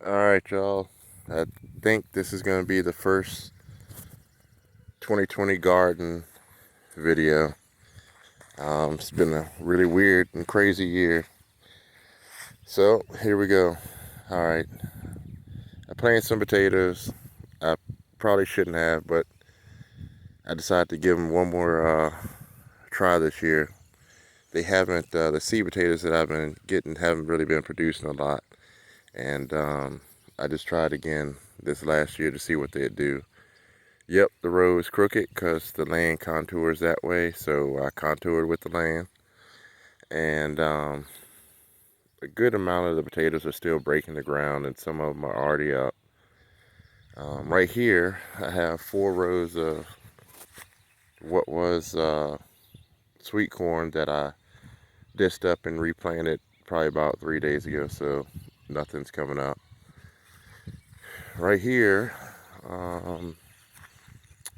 Alright, y'all. I think this is going to be the first 2020 garden video. It's been a really weird and crazy year. So, here we go. Alright. I planted some potatoes. I probably shouldn't have, but I decided to give them one more try this year. They haven't, the seed potatoes that I've been getting haven't really been producing a lot. And I just tried again this last year to see what they'd do. Yep, the row is crooked because the land contours that way, so I contoured with the land. And a good amount of the potatoes are still breaking the ground, and some of them are already up. Right here, I have 4 rows of what was sweet corn that I dished up and replanted probably about 3 days ago, so nothing's coming up. Right here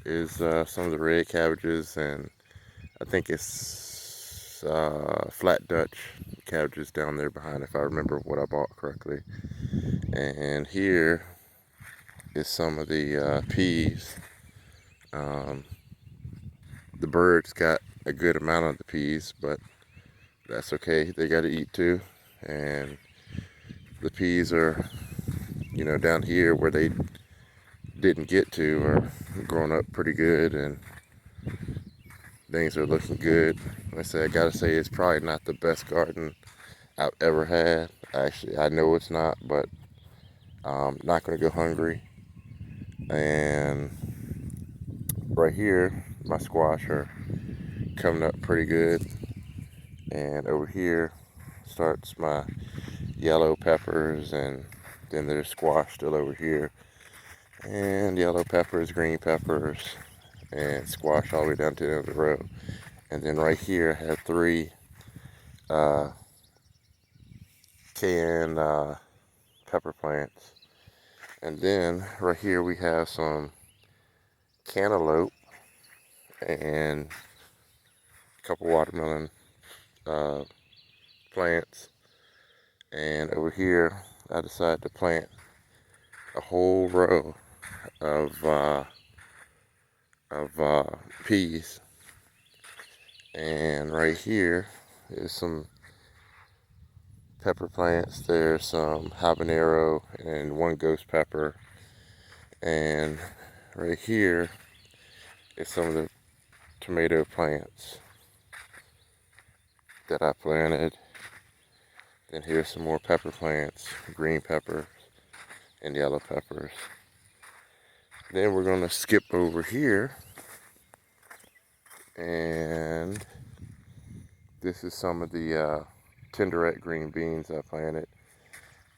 is some of the red cabbages, and I think it's flat Dutch cabbages down there behind, if I remember what I bought correctly. And here is some of the peas. The birds got a good amount of the peas, but that's okay. They got to eat too. And the peas are, down here where they didn't get to are growing up pretty good, and things are looking good. Like I said, I gotta say it's probably not the best garden I've ever had. Actually, I know it's not, but I'm not gonna go hungry. And right here, my squash are coming up pretty good. And over here starts my yellow peppers, and then there's squash still over here. And yellow peppers, green peppers, and squash all the way down to the end of the row. And then right here I have 3 cayenne pepper plants. And then right here we have some cantaloupe and a couple watermelon plants. And over here I decided to plant a whole row of peas. And right here is some pepper plants. There's some habanero and 1 ghost pepper. And right here is some of the tomato plants that I planted. Then here's some more pepper plants, green peppers and yellow peppers. Then we're gonna skip over here, and this is some of the tenderette green beans I planted.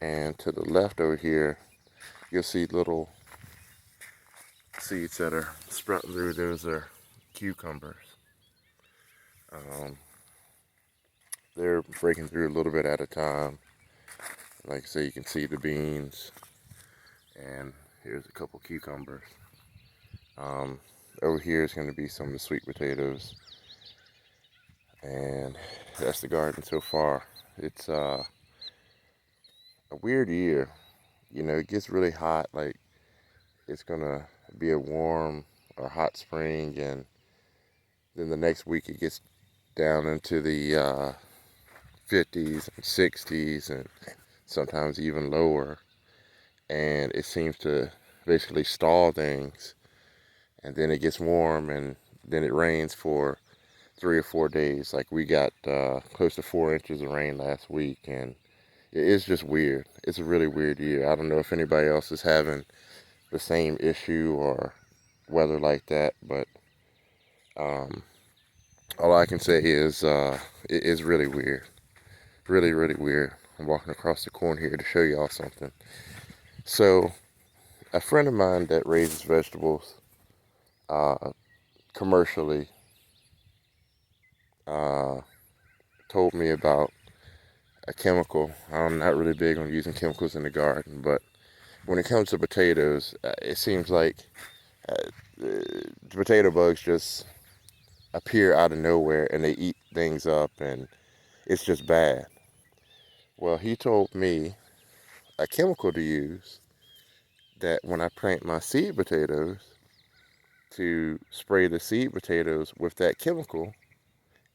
And to the left over here, you'll see little seeds that are sprouting through. Those are cucumbers. They're breaking through a little bit at a time. Like I say, you can see the beans, and here's a couple cucumbers. Over here is going to be some of the sweet potatoes, and that's the garden so far. It's a weird year. It gets really hot, like it's gonna be a warm or hot spring, and then the next week it gets down into the 50s and 60s, and sometimes even lower. And it seems to basically stall things, and then it gets warm, and then it rains for 3 or 4 days. Like we got close to 4 inches of rain last week, and it's just weird. It's a really weird year. I don't know if anybody else is having the same issue or weather like that, but all I can say is it is really weird. Really, really weird. I'm walking across the corn here to show y'all something. So, a friend of mine that raises vegetables commercially told me about a chemical. I'm not really big on using chemicals in the garden, but when it comes to potatoes, it seems like the potato bugs just appear out of nowhere and they eat things up, and it's just bad. Well, he told me a chemical to use that when I plant my seed potatoes, to spray the seed potatoes with that chemical,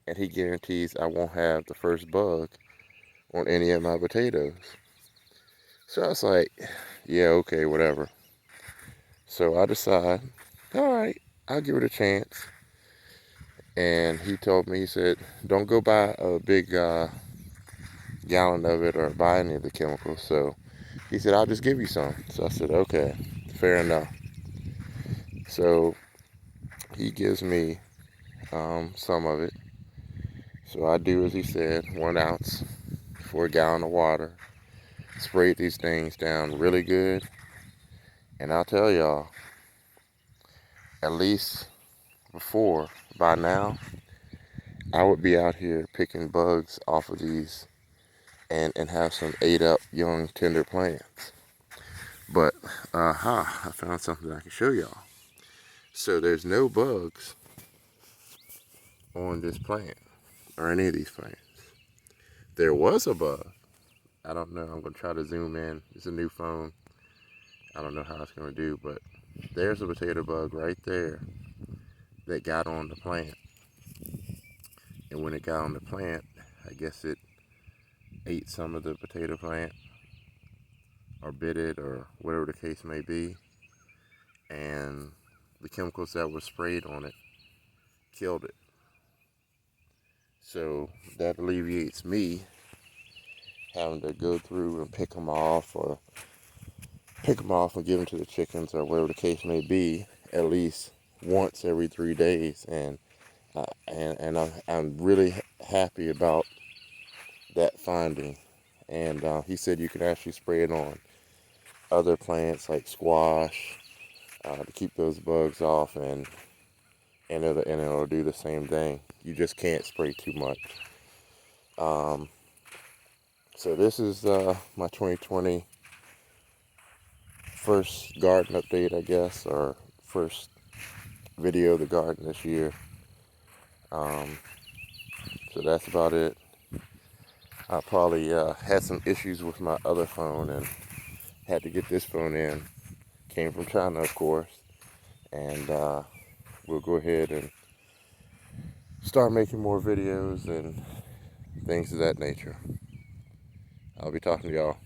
and he guarantees I won't have the first bug on any of my potatoes. So I was like, yeah, okay, whatever. So I decide, all right, I'll give it a chance. And he told me, he said, don't go buy a big gallon of it or buy any of the chemicals. So he said, I'll just give you some. So I said, okay, fair enough. So he gives me some of it. So I do as he said, 1 ounce for a gallon of water. Sprayed these things down really good. And I'll tell y'all, at least before, by now, I would be out here picking bugs off of these and have some ate up young tender plants. But, I found something I can show y'all. So there's no bugs on this plant or any of these plants. There was a bug. I don't know. I'm going to try to zoom in. It's a new phone. I don't know how it's going to do, but there's a potato bug right there that got on the plant. And when it got on the plant, I guess it ate some of the potato plant or bit it or whatever the case may be. And the chemicals that were sprayed on it killed it. So that alleviates me having to go through and pick them off and give them to the chickens or whatever the case may be at least once every 3 days. And I'm really happy about that finding. And he said you can actually spray it on other plants like squash to keep those bugs off, and it'll do the same thing. You just can't spray too much. So this is my 2020 first garden update, I guess, or first video of the garden this year. So that's about it. I probably had some issues with my other phone and had to get this phone in. Came from China, of course. And we'll go ahead and start making more videos and things of that nature. I'll be talking to y'all.